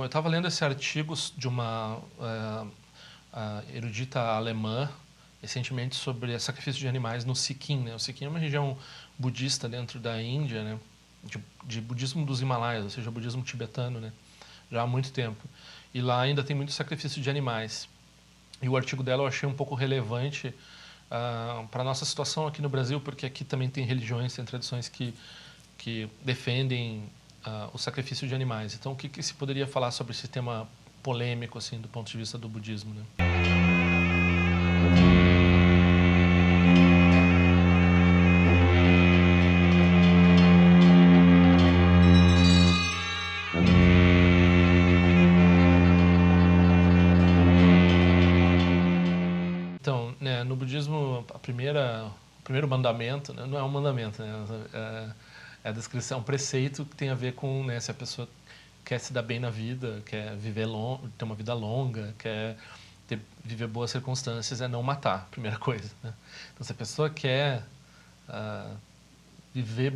eu estava lendo esse artigo de uma erudita alemã recentemente sobre sacrifício de animais no Sikkim, né? O Sikkim é uma região budista dentro da Índia, né? De budismo dos Himalaias, ou seja, budismo tibetano, né? Já há muito tempo. E lá ainda tem muito sacrifício de animais. E o artigo dela eu achei um pouco relevante para a nossa situação aqui no Brasil, porque aqui também tem religiões, tem tradições que defendem o sacrifício de animais. Então, o que se poderia falar sobre esse tema polêmico, assim, do ponto de vista do budismo, né? Então, né, no budismo, o primeiro mandamento, né, não é um mandamento, né, é a descrição, um preceito que tem a ver com, né, se a pessoa quer se dar bem na vida, quer viver ter uma vida longa, quer viver boas circunstâncias, é não matar, primeira coisa, né? Então, se a pessoa quer viver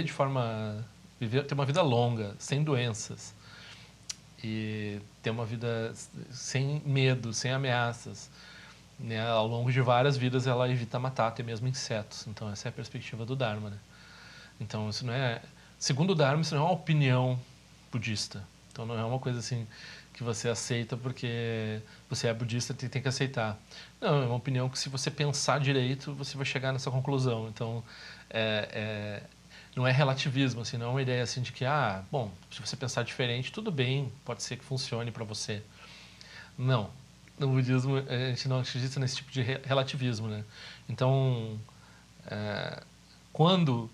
de forma, ter uma vida longa, sem doenças, e ter uma vida sem medo, sem ameaças, né? Ao longo de várias vidas ela evita matar até mesmo insetos. Então essa é a perspectiva do Dharma, né? Então isso não é, segundo o Dharma, isso não é uma opinião budista. Então não é uma coisa assim que você aceita porque você é budista e tem que aceitar. Não, é uma opinião que se você pensar direito você vai chegar nessa conclusão. Então não é relativismo, assim, não é uma ideia assim de que, bom, se você pensar diferente, tudo bem, pode ser que funcione para você. Não. No budismo, a gente não acredita nesse tipo de relativismo, né? Então, quando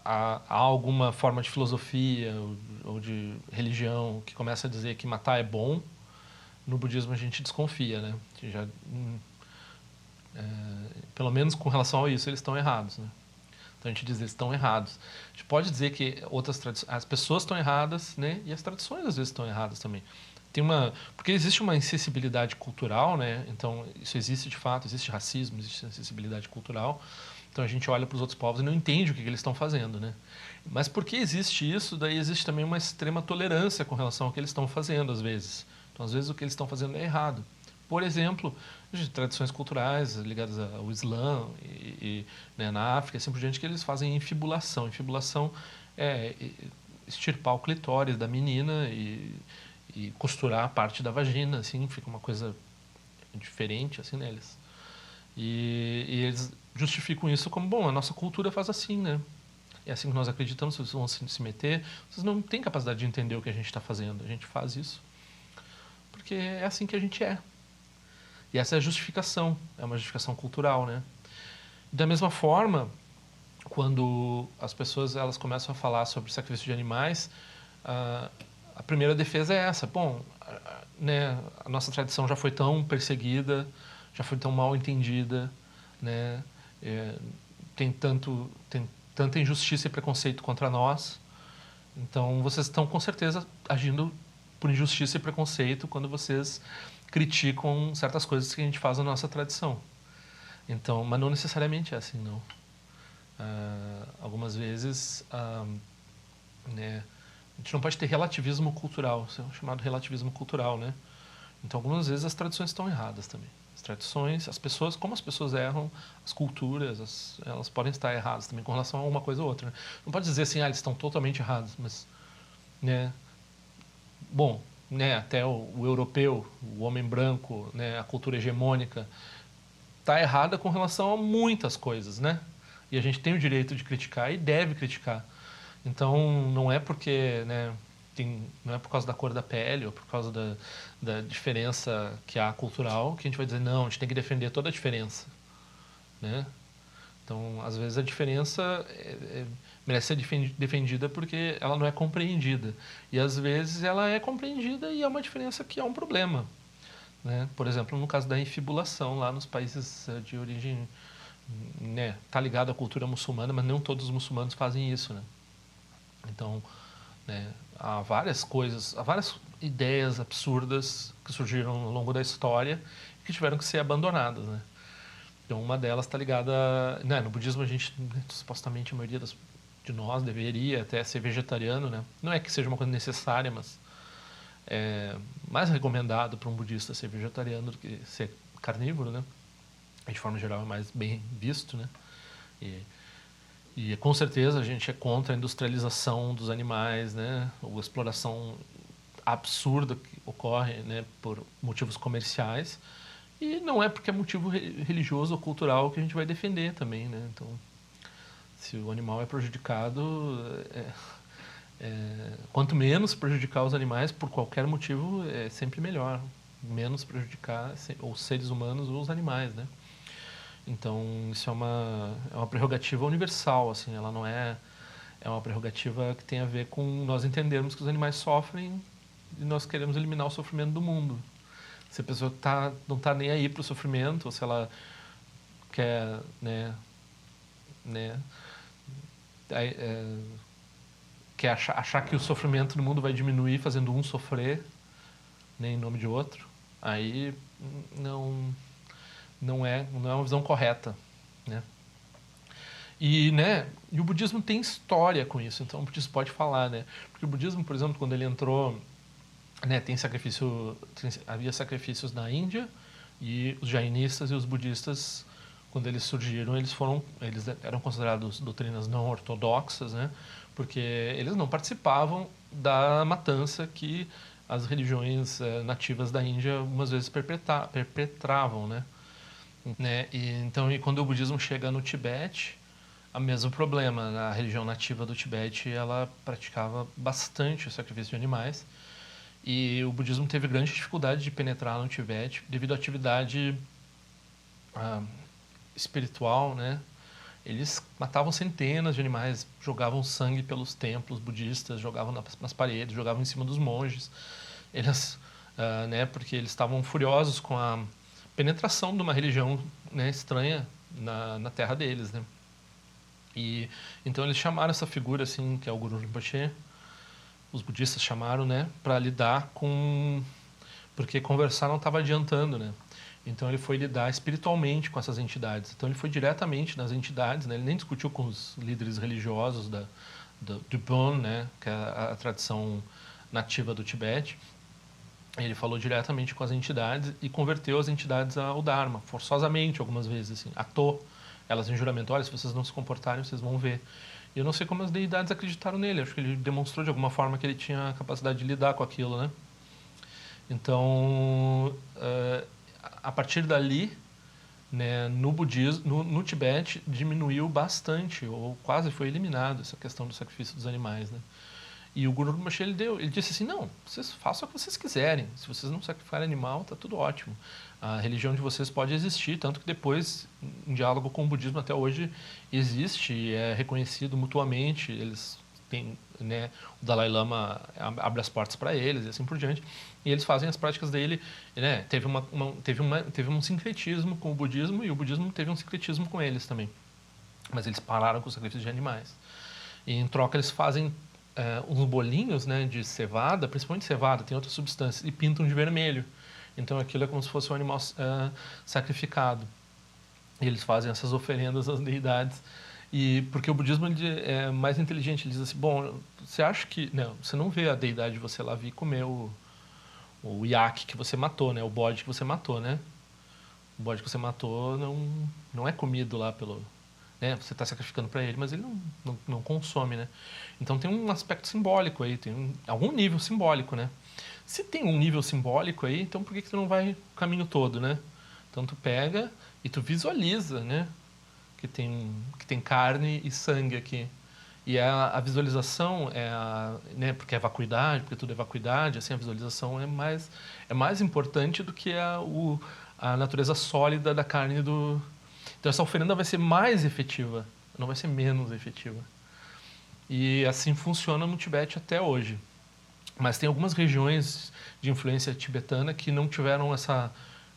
há alguma forma de filosofia ou de religião que começa a dizer que matar é bom, no budismo a gente desconfia, né? Que já, pelo menos com relação a isso, eles estão errados, né? Então a gente diz, eles estão errados. A gente pode dizer que as pessoas estão erradas, né? E as tradições às vezes estão erradas também. Porque existe uma insensibilidade cultural, né? Então isso existe de fato, existe racismo, existe insensibilidade cultural. Então a gente olha para os outros povos e não entende o que eles estão fazendo, né? Mas porque existe isso, daí existe também uma extrema tolerância com relação ao que eles estão fazendo às vezes. Então às vezes o que eles estão fazendo é errado. Por exemplo, de tradições culturais ligadas ao Islã né, na África, assim por diante, que eles fazem infibulação. Infibulação é extirpar o clitóris da menina e costurar a parte da vagina, assim, fica uma coisa diferente, assim, neles. E eles justificam isso como, bom, a nossa cultura faz assim, né? É assim que nós acreditamos, vocês vão se meter, vocês não têm capacidade de entender o que a gente está fazendo, a gente faz isso porque é assim que a gente é. E essa é a justificação, é uma justificação cultural, né? Da mesma forma, quando as pessoas elas começam a falar sobre sacrifício de animais, a primeira defesa é essa. Bom, né, a nossa tradição já foi tão perseguida, já foi tão mal entendida, né? Tem tanta injustiça e preconceito contra nós. Então, vocês estão com certeza agindo por injustiça e preconceito quando vocês criticam certas coisas que a gente faz na nossa tradição. Então, mas não necessariamente é assim, não. Algumas vezes, né, a gente não pode ter relativismo cultural, isso é chamado relativismo cultural, né? Então, algumas vezes as tradições estão erradas também. As tradições, as pessoas, como as pessoas erram, as culturas, elas podem estar erradas também com relação a uma coisa ou outra, né? Não pode dizer assim, eles estão totalmente errados, mas, né, bom, né, até o europeu, o homem branco, né, a cultura hegemônica, está errada com relação a muitas coisas, né? E a gente tem o direito de criticar e deve criticar. Então, não é porque, né, não é por causa da cor da pele ou por causa da diferença que há cultural que a gente vai dizer, não, a gente tem que defender toda a diferença, né? Então, às vezes a diferença merece ser defendida porque ela não é compreendida. E às vezes ela é compreendida e é uma diferença que é um problema, né? Por exemplo, no caso da infibulação lá nos países de origem, né, tá ligado à cultura muçulmana, mas não todos os muçulmanos fazem isso, né? Então, né, há várias coisas, há várias ideias absurdas que surgiram ao longo da história e que tiveram que ser abandonadas, né? Então, uma delas está ligada, né, no budismo a gente, né, supostamente a maioria das de nós deveria até ser vegetariano, né? Não é que seja uma coisa necessária, mas é mais recomendado para um budista ser vegetariano do que ser carnívoro, né? De forma geral é mais bem visto, né? E com certeza a gente é contra a industrialização dos animais, né? A exploração absurda que ocorre, né, por motivos comerciais. E não é porque é motivo religioso ou cultural que a gente vai defender também, né? Então, se o animal é prejudicado, quanto menos prejudicar os animais por qualquer motivo, é sempre melhor. Menos prejudicar os seres humanos ou os animais, né? Então, isso é uma prerrogativa universal, assim, ela não é... É uma prerrogativa que tem a ver com nós entendermos que os animais sofrem e nós queremos eliminar o sofrimento do mundo. Se a pessoa não está nem aí para o sofrimento, ou se ela quer, quer achar que o sofrimento do mundo vai diminuir fazendo um sofrer, né, em nome de outro, aí não é uma visão correta, né? E o budismo tem história com isso, então o budismo pode falar, né? Porque o budismo, por exemplo, quando ele entrou, né, havia sacrifícios na Índia, e os jainistas e os budistas, quando eles surgiram, eles eram considerados doutrinas não ortodoxas, né? Porque eles não participavam da matança que as religiões nativas da Índia algumas vezes perpetravam, né? E quando o budismo chega no Tibete, o mesmo problema. A religião nativa do Tibete, ela praticava bastante o sacrifício de animais, e o budismo teve grande dificuldade de penetrar no Tibete devido à atividade espiritual, né? Eles matavam centenas de animais, jogavam sangue pelos templos budistas, jogavam nas paredes, jogavam em cima dos monges. Eles, porque eles estavam furiosos com a penetração de uma religião, né, estranha na terra deles, né? E então eles chamaram essa figura assim, que é o Guru Rinpoche, os budistas chamaram, né, para lidar com, porque conversar não estava adiantando, né? Então ele foi lidar espiritualmente com essas entidades. Então ele foi diretamente nas entidades, né? Ele nem discutiu com os líderes religiosos do Bon, né, que é a tradição nativa do Tibete. Ele falou diretamente com as entidades e converteu as entidades ao Dharma, forçosamente algumas vezes, assim, atou elas em juramento: olha, se vocês não se comportarem, vocês vão ver. E eu não sei como as deidades acreditaram nele, acho que ele demonstrou de alguma forma que ele tinha a capacidade de lidar com aquilo, né? Então, a partir dali, né, no budismo, no Tibete, diminuiu bastante, ou quase foi eliminado essa questão do sacrifício dos animais, né? E o Guru Rinpoche, ele disse assim: não, vocês façam o que vocês quiserem, se vocês não sacrificarem animal, tá tudo ótimo. A religião de vocês pode existir, tanto que depois, em diálogo com o budismo até hoje, existe e é reconhecido mutuamente. Eles têm, né, o Dalai Lama abre as portas para eles e assim por diante, e eles fazem as práticas dele, né? Teve um sincretismo com o budismo, e o budismo teve um sincretismo com eles também, mas eles pararam com os sacrifícios de animais. E em troca eles fazem uns bolinhos, né, de cevada, principalmente cevada, tem outras substâncias, e pintam de vermelho. Então aquilo é como se fosse um animal sacrificado. E eles fazem essas oferendas às deidades. E porque o budismo é mais inteligente, ele diz assim: bom, você acha que não, você não vê a deidade de você lá vir comer o iaque que você matou, né, o bode que você matou, né? O bode que você matou não é comido lá pelo, né, você está sacrificando para ele, mas ele não consome, né? Então tem um aspecto simbólico aí, tem algum nível simbólico, né? Se tem um nível simbólico aí, então por que tu não vai o caminho todo, né? Então tu pega e tu visualiza, né, que tem carne e sangue aqui. E a visualização né, porque é vacuidade, porque tudo é vacuidade, assim, a visualização é mais importante do que a natureza sólida da carne do... Então essa oferenda vai ser mais efetiva, não vai ser menos efetiva. E assim funciona no Tibete até hoje. Mas tem algumas regiões de influência tibetana que não tiveram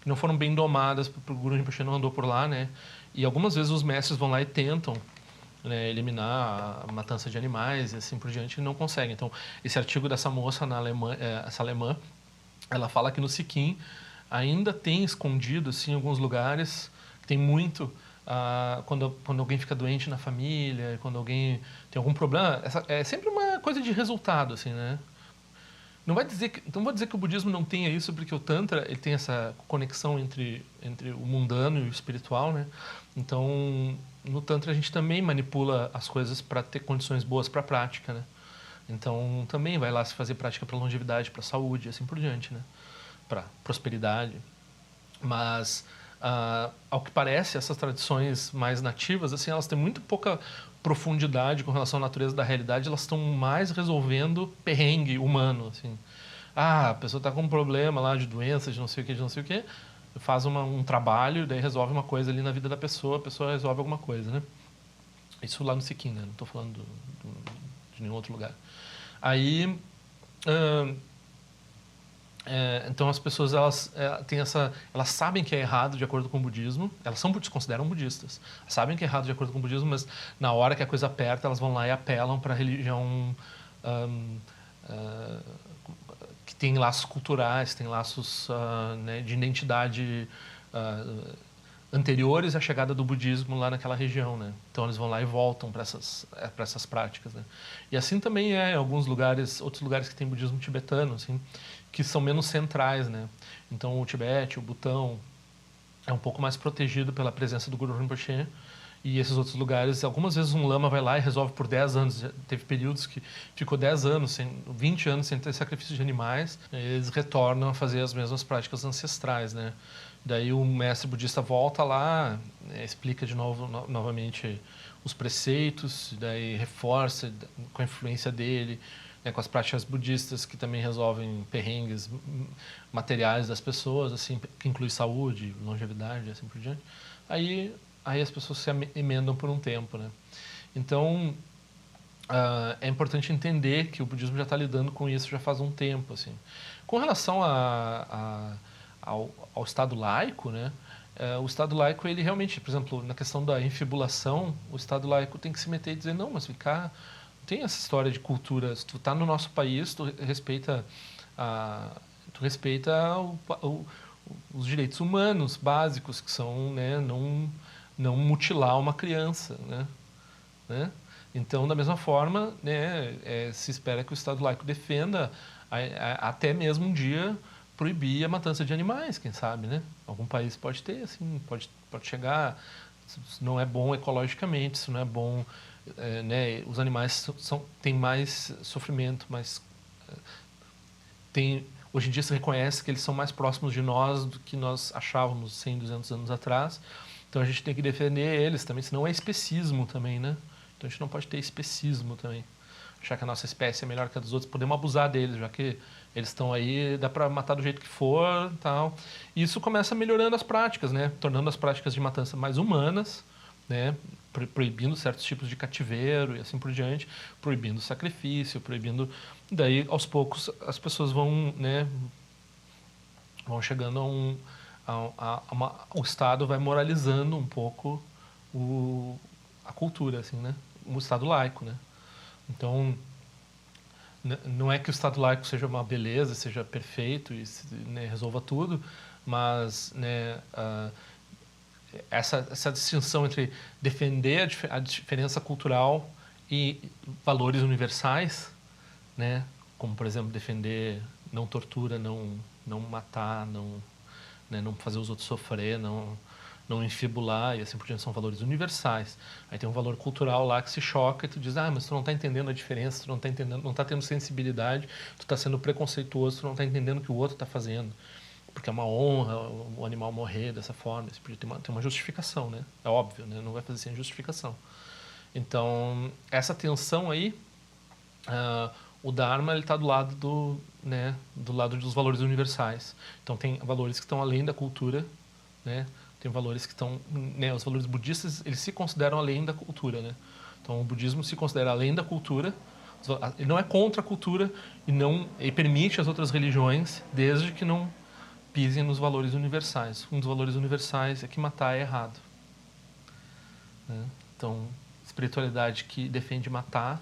que não foram bem domadas, porque o Guru Rinpoche não andou por lá, né? E algumas vezes os mestres vão lá e tentam, né, eliminar a matança de animais e assim por diante, e não conseguem. Então, esse artigo dessa moça essa alemã, ela fala que no Sikkim ainda tem escondido, assim, em alguns lugares, tem muito quando alguém fica doente na família, quando alguém tem algum problema, é sempre uma coisa de resultado, assim, né? Não vou dizer que o budismo não tenha isso, porque o Tantra ele tem essa conexão entre o mundano e o espiritual, né? Então, no Tantra a gente também manipula as coisas para ter condições boas para a prática, né? Então, também vai lá se fazer prática para longevidade, para saúde, e assim por diante, né? Para prosperidade. Mas, ao que parece, essas tradições mais nativas, assim, elas têm muito pouca profundidade com relação à natureza da realidade, elas estão mais resolvendo perrengue humano, assim. A pessoa está com um problema lá de doença, de não sei o que, de não sei o que, faz um trabalho, daí resolve uma coisa ali na vida da pessoa, a pessoa resolve alguma coisa, né? Isso lá no Sikkim, né? Não estou falando de nenhum outro lugar. Aí, então as pessoas elas sabem que é errado de acordo com o budismo, elas se consideram budistas, sabem que é errado de acordo com o budismo, mas na hora que a coisa aperta elas vão lá e apelam para a religião que tem laços culturais, tem laços né, de identidade anteriores à chegada do budismo lá naquela região, né? Então eles vão lá e voltam para essas práticas, né? E assim também é em alguns lugares, outros lugares que tem budismo tibetano, assim, que são menos centrais, né? Então o Tibete, o Butão é um pouco mais protegido pela presença do Guru Rinpoche. E esses outros lugares, algumas vezes um lama vai lá e resolve por 10 anos. Já teve períodos que ficou 10 anos, 20 anos sem ter sacrifício de animais. Eles retornam a fazer as mesmas práticas ancestrais, né? Daí o mestre budista volta lá, explica de novo, novamente os preceitos, daí reforça com a influência dele, né, com as práticas budistas que também resolvem perrengues materiais das pessoas, assim, que inclui saúde, longevidade, assim por diante. Aí as pessoas se emendam por um tempo, né? Então, é importante entender que o budismo já está lidando com isso já faz um tempo, assim. Com relação ao Estado laico, né? O Estado laico, ele realmente, por exemplo, na questão da infibulação, o Estado laico tem que se meter e dizer, não, mas ficar... Tem essa história de cultura, se tu está no nosso país, tu respeita os direitos humanos básicos, que são, né, não mutilar uma criança, né? Então, da mesma forma, né, se espera que o Estado laico defenda até mesmo um dia proibir a matança de animais, quem sabe, né? Algum país pode ter, assim, pode chegar, se não é bom ecologicamente, se não é bom, né? Os animais têm mais sofrimento, hoje em dia se reconhece que eles são mais próximos de nós do que nós achávamos 100, 200 anos atrás. Então a gente tem que defender eles também, senão é especismo também, né? Então a gente não pode ter especismo também. Achar que a nossa espécie é melhor que a dos outros, podemos abusar deles, já que eles estão aí, dá para matar do jeito que for, tal. E isso começa melhorando as práticas, né? Tornando as práticas de matança mais humanas, né? Proibindo certos tipos de cativeiro e assim por diante, proibindo sacrifício, proibindo... Daí, aos poucos, as pessoas vão, né, vão chegando o Estado vai moralizando um pouco a cultura, assim, né? O Estado laico, né? Então, não é que o Estado laico seja uma beleza, seja perfeito e né, resolva tudo, mas né, essa distinção entre defender a diferença cultural e valores universais, né, como, por exemplo, defender não tortura, não matar, né, não fazer os outros sofrer, não infibular e assim por diante, são valores universais. Aí tem um valor cultural lá que se choca e tu diz, mas tu não está entendendo a diferença, tu não está entendendo, não está tendo sensibilidade, tu está sendo preconceituoso, tu não está entendendo o que o outro está fazendo. Porque é uma honra o animal morrer dessa forma, isso podia ter uma justificação, né? É óbvio, né? Não vai fazer sem justificação. Então, essa tensão aí, o Dharma ele está do lado do lado dos valores universais. Então tem valores que estão além da cultura, né? Tem valores que estão, né, os valores budistas, eles se consideram além da cultura, né? Então o budismo se considera além da cultura, ele não é contra a cultura e permite as outras religiões, desde que não pisem nos valores universais. Um dos valores universais é que matar é errado, né? Então, espiritualidade que defende matar,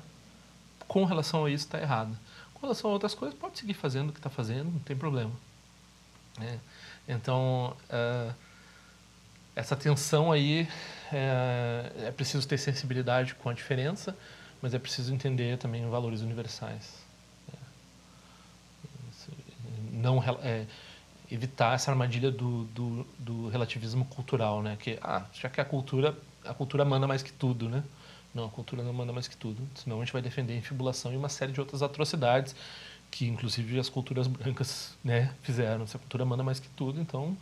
com relação a isso está errada. Com relação a outras coisas, pode seguir fazendo o que está fazendo, não tem problema, né? Então, essa tensão aí é preciso ter sensibilidade com a diferença, mas é preciso entender também valores universais. Não evitar essa armadilha do relativismo cultural, né? Que já que a cultura manda mais que tudo, né? Não, a cultura não manda mais que tudo. Senão a gente vai defender a infibulação e uma série de outras atrocidades que, inclusive, as culturas brancas, né, fizeram. Se a cultura manda mais que tudo, então...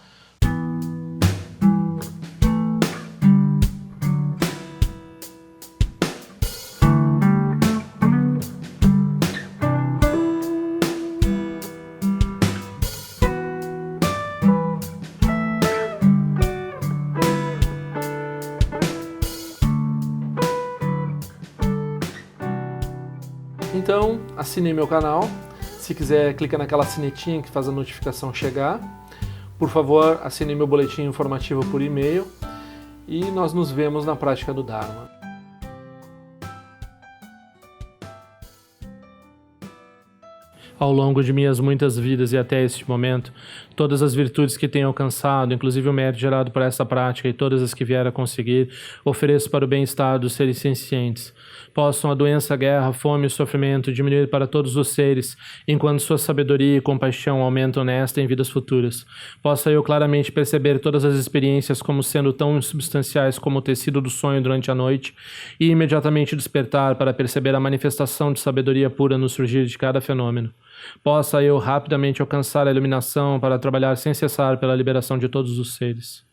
Então, assine meu canal. Se quiser, clica naquela sinetinha que faz a notificação chegar. Por favor, assine meu boletim informativo por e-mail. E nós nos vemos na prática do Dharma. Ao longo de minhas muitas vidas e até este momento, todas as virtudes que tenho alcançado, inclusive o mérito gerado por essa prática e todas as que vier a conseguir, ofereço para o bem-estar dos seres sencientes. Possam a doença, a guerra, a fome e o sofrimento diminuir para todos os seres, enquanto sua sabedoria e compaixão aumentam nesta e em vidas futuras. Possa eu claramente perceber todas as experiências como sendo tão insubstanciais como o tecido do sonho durante a noite e imediatamente despertar para perceber a manifestação de sabedoria pura no surgir de cada fenômeno. Possa eu rapidamente alcançar a iluminação para trabalhar sem cessar pela liberação de todos os seres.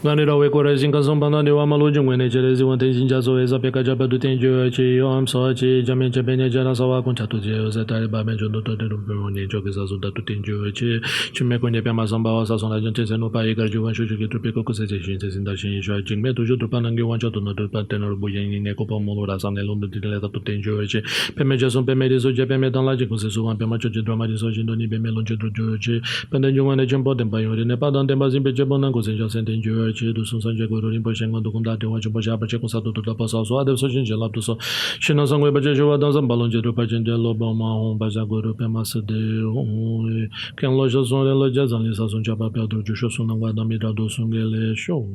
Ganira coragem canção banane o amalu de um energia e ontem já sou essa peca já do tem de om sorte já me bem já na sua conta tudo eu já tá ba me junto todo no perone jogo essa zona do tem de me conhece a mazamba essa zona de gente no país que eu acho que tu pecou com essas gente ainda gente já de medo de outro panangue o anjo do no pateno buien ne copa molora sa nelo do dileta tu tem de peme já são peme isso de peme dan lá de com se suam peme de drama de hoje no nível melonge do de pende de uma de um tempo eu ne pa dan tempo assim peje bonan com se já sentem de do sunsan je guru rimpo shen ngon dukun da de wa jbo ja pa che kun sa du da pa sa so ade so jin je la du so shin sang we ba je wa dan san balon je do pa jin de lo ba ma hon ba ja guru pe ma se de ken lo jo zon le lo ja zan li sa sun ja pa pe do ju sho sun na wa da mi da do sun ge le sho